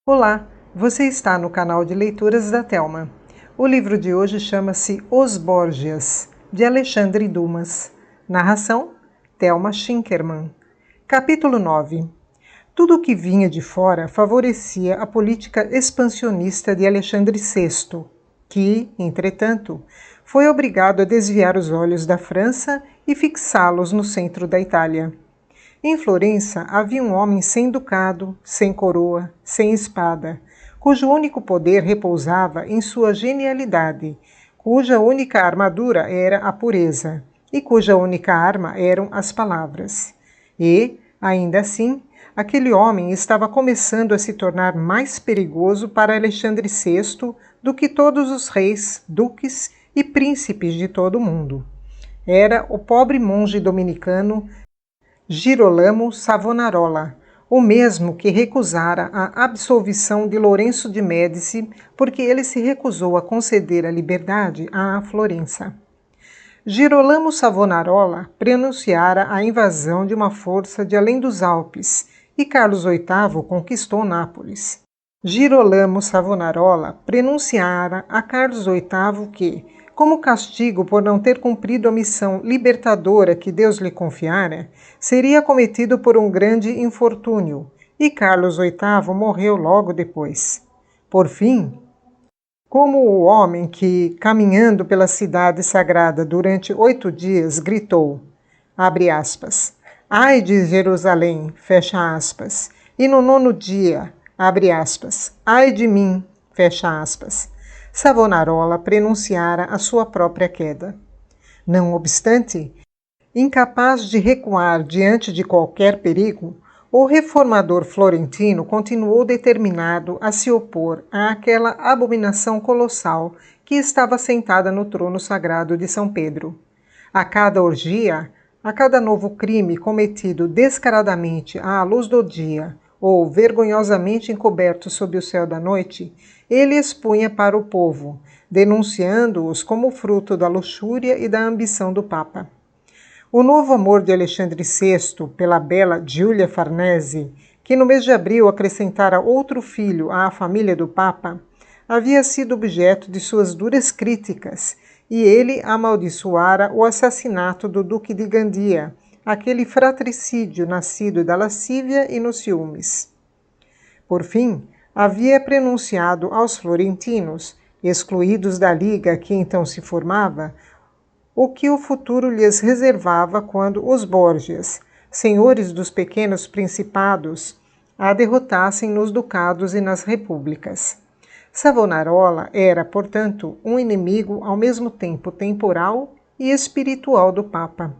Olá, você está no canal de leituras da Thelma. O livro de hoje chama-se Os Borgias, de Alexandre Dumas. Narração, Thelma Schinkermann. Capítulo 9. Tudo o que vinha de fora favorecia a política expansionista de Alexandre VI, que, entretanto, foi obrigado a desviar os olhos da França e fixá-los no centro da Itália. Em Florença havia um homem sem ducado, sem coroa, sem espada, cujo único poder repousava em sua genialidade, cuja única armadura era a pureza, e cuja única arma eram as palavras. E, ainda assim, aquele homem estava começando a se tornar mais perigoso para Alexandre VI do que todos os reis, duques e príncipes de todo o mundo. Era o pobre monge dominicano Girolamo Savonarola, o mesmo que recusara a absolvição de Lourenço de Médici porque ele se recusou a conceder a liberdade à Florença. Girolamo Savonarola prenunciara a invasão de uma força de além dos Alpes e Carlos VIII conquistou Nápoles. Girolamo Savonarola prenunciara a Carlos VIII que, como castigo por não ter cumprido a missão libertadora que Deus lhe confiara, seria cometido por um grande infortúnio, e Carlos VIII morreu logo depois. Por fim, como o homem que, caminhando pela cidade sagrada durante 8 dias, gritou, abre aspas, ai de Jerusalém, fecha aspas, e no 9º dia, abre aspas, ai de mim, fecha aspas, Savonarola prenunciara a sua própria queda. Não obstante, incapaz de recuar diante de qualquer perigo, o reformador florentino continuou determinado a se opor àquela abominação colossal que estava sentada no trono sagrado de São Pedro. A cada orgia, a cada novo crime cometido descaradamente à luz do dia ou vergonhosamente encoberto sob o céu da noite, ele expunha para o povo, denunciando-os como fruto da luxúria e da ambição do Papa. O novo amor de Alexandre VI pela bela Giulia Farnese, que no mês de abril acrescentara outro filho à família do Papa, havia sido objeto de suas duras críticas, e ele amaldiçoara o assassinato do Duque de Gandia, aquele fratricídio nascido da lascívia e nos ciúmes. Por fim, havia prenunciado aos florentinos, excluídos da liga que então se formava, o que o futuro lhes reservava quando os Borgias, senhores dos pequenos principados, a derrotassem nos ducados e nas repúblicas. Savonarola era, portanto, um inimigo ao mesmo tempo temporal e espiritual do Papa,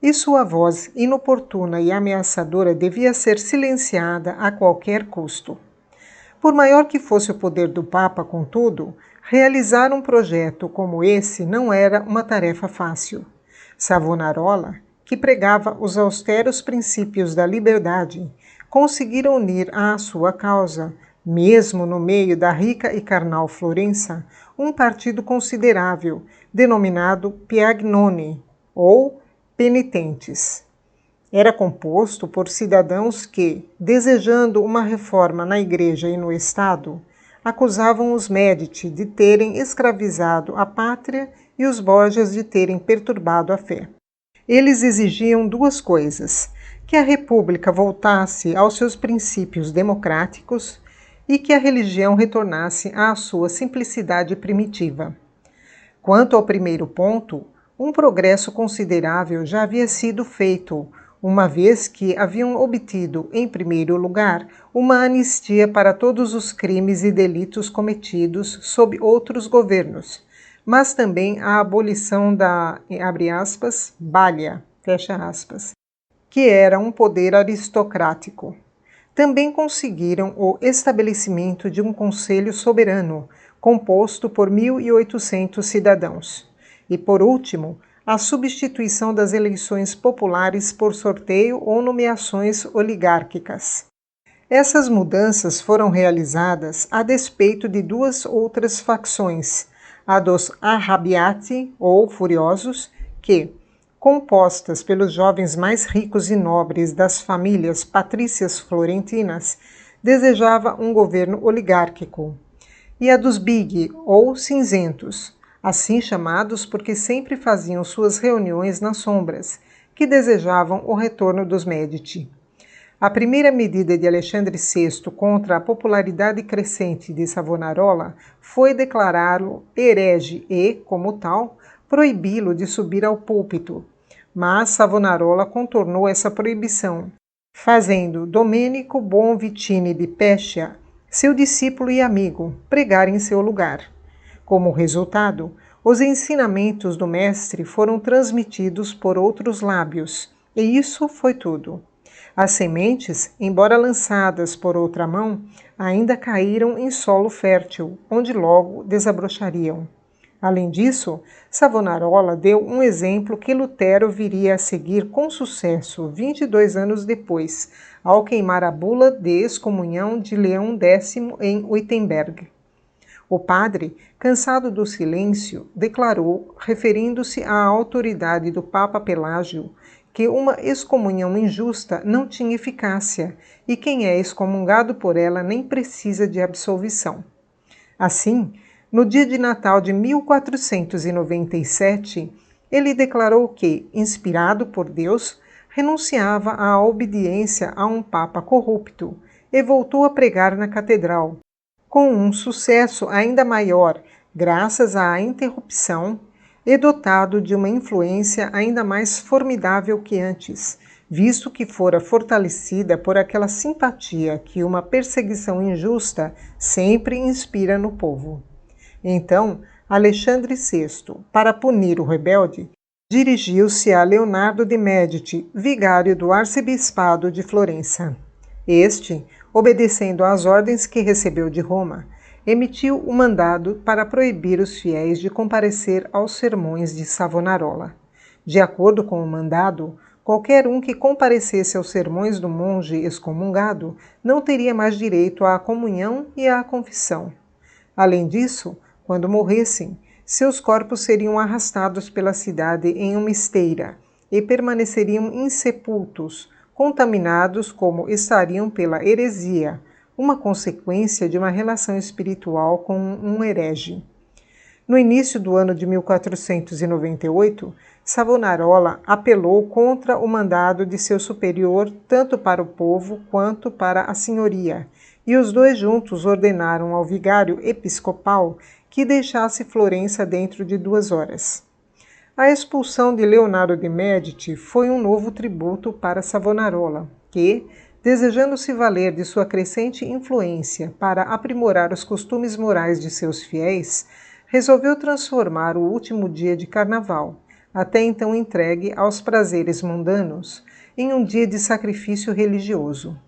e sua voz inoportuna e ameaçadora devia ser silenciada a qualquer custo. Por maior que fosse o poder do Papa, contudo, realizar um projeto como esse não era uma tarefa fácil. Savonarola, que pregava os austeros princípios da liberdade, conseguira unir à sua causa, mesmo no meio da rica e carnal Florença, um partido considerável, denominado Piagnoni, ou penitentes. Era composto por cidadãos que, desejando uma reforma na Igreja e no Estado, acusavam os Médici de terem escravizado a pátria e os Borgias de terem perturbado a fé. Eles exigiam duas coisas: que a República voltasse aos seus princípios democráticos e que a religião retornasse à sua simplicidade primitiva. Quanto ao primeiro ponto, um progresso considerável já havia sido feito, uma vez que haviam obtido, em primeiro lugar, uma anistia para todos os crimes e delitos cometidos sob outros governos, mas também a abolição da, abre aspas, Balia, fecha aspas, que era um poder aristocrático. Também conseguiram o estabelecimento de um conselho soberano, composto por 1.800 cidadãos. E, por último, a substituição das eleições populares por sorteio ou nomeações oligárquicas. Essas mudanças foram realizadas a despeito de duas outras facções, a dos arrabbiati, ou furiosos, que, compostas pelos jovens mais ricos e nobres das famílias patrícias florentinas, desejava um governo oligárquico, e a dos Big, ou cinzentos, assim chamados porque sempre faziam suas reuniões nas sombras, que desejavam o retorno dos Médici. A primeira medida de Alexandre VI contra a popularidade crescente de Savonarola foi declará-lo herege e, como tal, proibi-lo de subir ao púlpito. Mas Savonarola contornou essa proibição, fazendo Domenico Bonvicini di Pescia, seu discípulo e amigo, pregar em seu lugar. Como resultado, os ensinamentos do mestre foram transmitidos por outros lábios, e isso foi tudo. As sementes, embora lançadas por outra mão, ainda caíram em solo fértil, onde logo desabrochariam. Além disso, Savonarola deu um exemplo que Lutero viria a seguir com sucesso 22 anos depois, ao queimar a bula de excomunhão de Leão X em Wittenberg. O padre, cansado do silêncio, declarou, referindo-se à autoridade do Papa Pelágio, que uma excomunhão injusta não tinha eficácia e quem é excomungado por ela nem precisa de absolvição. Assim, no dia de Natal de 1497, ele declarou que, inspirado por Deus, renunciava à obediência a um papa corrupto e voltou a pregar na catedral, com um sucesso ainda maior graças à interrupção e dotado de uma influência ainda mais formidável que antes, visto que fora fortalecida por aquela simpatia que uma perseguição injusta sempre inspira no povo. Então, Alexandre VI, para punir o rebelde, dirigiu-se a Leonardo de Médici, vigário do arcebispado de Florença. Este, obedecendo às ordens que recebeu de Roma, emitiu o mandado para proibir os fiéis de comparecer aos sermões de Savonarola. De acordo com o mandado, qualquer um que comparecesse aos sermões do monge excomungado não teria mais direito à comunhão e à confissão. Além disso, quando morressem, seus corpos seriam arrastados pela cidade em uma esteira e permaneceriam insepultos, contaminados como estariam pela heresia, uma consequência de uma relação espiritual com um herege. No início do ano de 1498, Savonarola apelou contra o mandado de seu superior tanto para o povo quanto para a senhoria, e os dois juntos ordenaram ao vigário episcopal que deixasse Florença dentro de 2 horas. A expulsão de Leonardo de Médici foi um novo tributo para Savonarola, que, desejando se valer de sua crescente influência para aprimorar os costumes morais de seus fiéis, resolveu transformar o último dia de carnaval, até então entregue aos prazeres mundanos, em um dia de sacrifício religioso.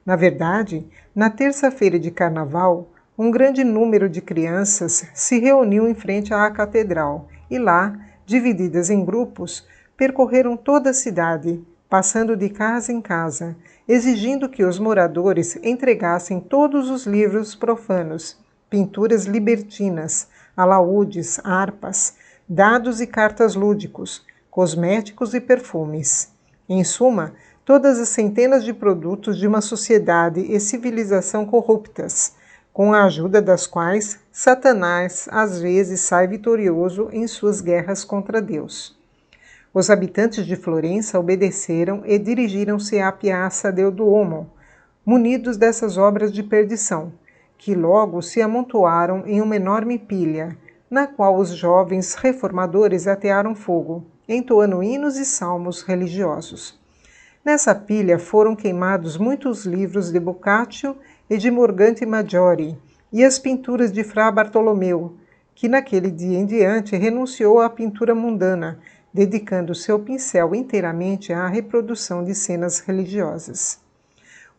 Na verdade, na terça-feira de carnaval, um grande número de crianças se reuniu em frente à catedral e lá, divididas em grupos, percorreram toda a cidade, passando de casa em casa, exigindo que os moradores entregassem todos os livros profanos, pinturas libertinas, alaúdes, harpas, dados e cartas lúdicos, cosméticos e perfumes. Em suma, todas as centenas de produtos de uma sociedade e civilização corruptas, com a ajuda das quais Satanás às vezes sai vitorioso em suas guerras contra Deus. Os habitantes de Florença obedeceram e dirigiram-se à Piazza del Duomo, munidos dessas obras de perdição, que logo se amontoaram em uma enorme pilha, na qual os jovens reformadores atearam fogo, entoando hinos e salmos religiosos. Nessa pilha foram queimados muitos livros de Boccaccio e de Morgante Maggiore, e as pinturas de Fra Bartolomeu, que naquele dia em diante renunciou à pintura mundana, dedicando seu pincel inteiramente à reprodução de cenas religiosas.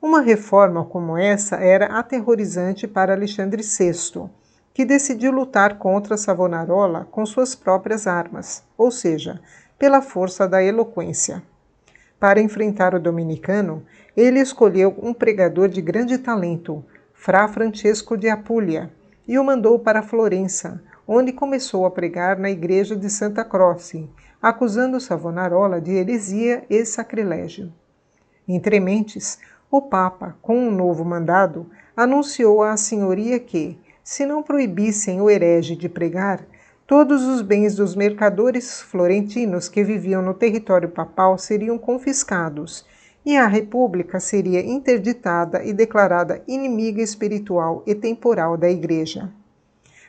Uma reforma como essa era aterrorizante para Alexandre VI, que decidiu lutar contra Savonarola com suas próprias armas, ou seja, pela força da eloquência. Para enfrentar o dominicano, ele escolheu um pregador de grande talento, Fra Francesco de Apulia, e o mandou para Florença, onde começou a pregar na igreja de Santa Croce, acusando Savonarola de heresia e sacrilégio. Entre mentes, O Papa, com um novo mandado, anunciou à senhoria que, se não proibissem o herege de pregar, todos os bens dos mercadores florentinos que viviam no território papal seriam confiscados e a república seria interditada e declarada inimiga espiritual e temporal da Igreja.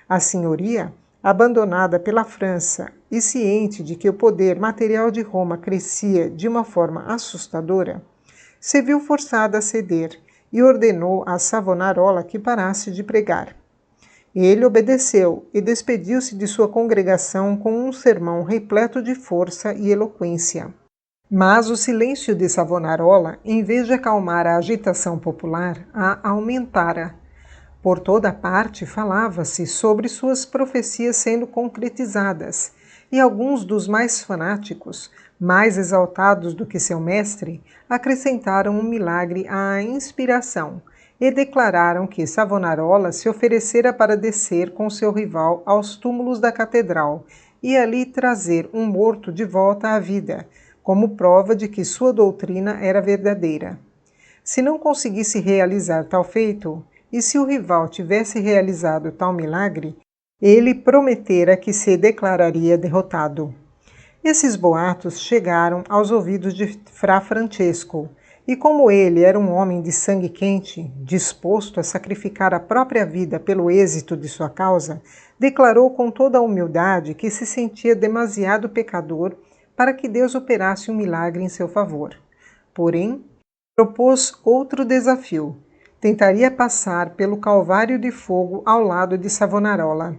A senhoria, abandonada pela França e ciente de que o poder material de Roma crescia de uma forma assustadora, se viu forçada a ceder e ordenou a Savonarola que parasse de pregar. Ele obedeceu e despediu-se de sua congregação com um sermão repleto de força e eloquência. Mas o silêncio de Savonarola, em vez de acalmar a agitação popular, a aumentara. Por toda parte falava-se sobre suas profecias sendo concretizadas, e alguns dos mais fanáticos, mais exaltados do que seu mestre, acrescentaram um milagre à inspiração e declararam que Savonarola se oferecera para descer com seu rival aos túmulos da catedral e ali trazer um morto de volta à vida, como prova de que sua doutrina era verdadeira. Se não conseguisse realizar tal feito, e se o rival tivesse realizado tal milagre, ele prometera que se declararia derrotado. Esses boatos chegaram aos ouvidos de Fra Francesco, e como ele era um homem de sangue quente, disposto a sacrificar a própria vida pelo êxito de sua causa, declarou com toda a humildade que se sentia demasiado pecador para que Deus operasse um milagre em seu favor. Porém, propôs outro desafio. Tentaria passar pelo Calvário de Fogo ao lado de Savonarola.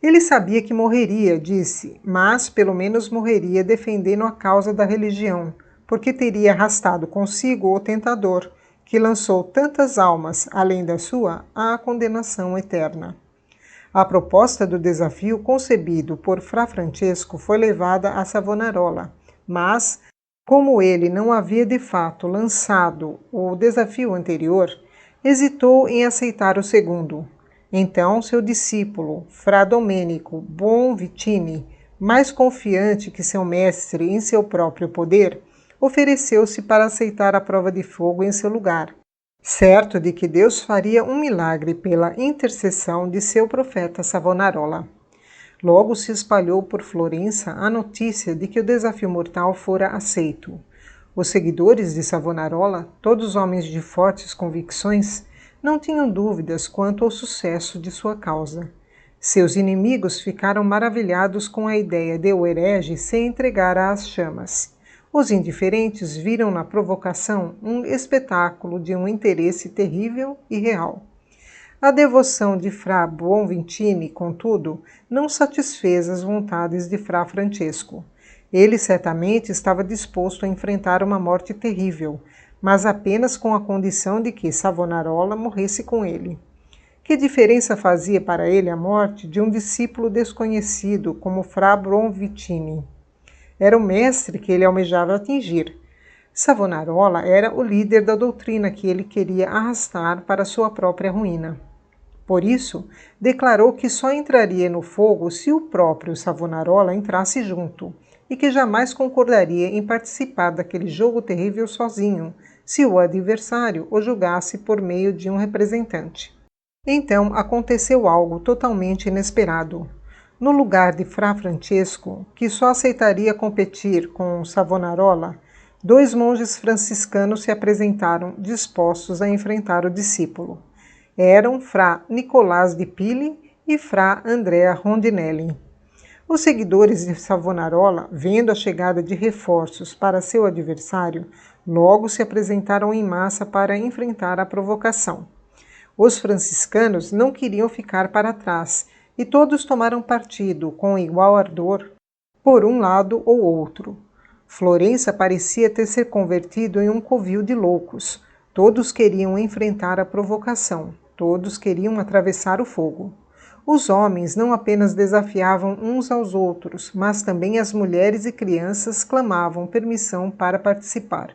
Ele sabia que morreria, disse, mas pelo menos morreria defendendo a causa da religião, porque teria arrastado consigo o tentador, que lançou tantas almas, além da sua, à condenação eterna. A proposta do desafio concebido por Fra Francesco foi levada a Savonarola, mas, como ele não havia de fato lançado o desafio anterior, hesitou em aceitar o segundo. Então seu discípulo, Fra Domenico Bonvitini, mais confiante que seu mestre em seu próprio poder, ofereceu-se para aceitar a prova de fogo em seu lugar, certo de que Deus faria um milagre pela intercessão de seu profeta Savonarola. Logo se espalhou por Florença a notícia de que o desafio mortal fora aceito. Os seguidores de Savonarola, todos homens de fortes convicções, não tinham dúvidas quanto ao sucesso de sua causa. Seus inimigos ficaram maravilhados com a ideia de o herege se entregar às chamas. Os indiferentes viram na provocação um espetáculo de um interesse terrível e real. A devoção de Fra Bonvitini, contudo, não satisfez as vontades de Fra Francesco. Ele certamente estava disposto a enfrentar uma morte terrível, mas apenas com a condição de que Savonarola morresse com ele. Que diferença fazia para ele a morte de um discípulo desconhecido como Fra Bonvitini? Era o mestre que ele almejava atingir. Savonarola era o líder da doutrina que ele queria arrastar para sua própria ruína. Por isso, declarou que só entraria no fogo se o próprio Savonarola entrasse junto, e que jamais concordaria em participar daquele jogo terrível sozinho, se o adversário o julgasse por meio de um representante. Então aconteceu algo totalmente inesperado. No lugar de Fra Francesco, que só aceitaria competir com Savonarola, 2 monges franciscanos se apresentaram dispostos a enfrentar o discípulo. Eram Fra Nicolás de Pili e Fra Andrea Rondinelli. Os seguidores de Savonarola, vendo a chegada de reforços para seu adversário, logo se apresentaram em massa para enfrentar a provocação. Os franciscanos não queriam ficar para trás e todos tomaram partido, com igual ardor, por um lado ou outro. Florença parecia ter se convertido em um covil de loucos. Todos queriam enfrentar a provocação, todos queriam atravessar o fogo. Os homens não apenas desafiavam uns aos outros, mas também as mulheres e crianças clamavam permissão para participar.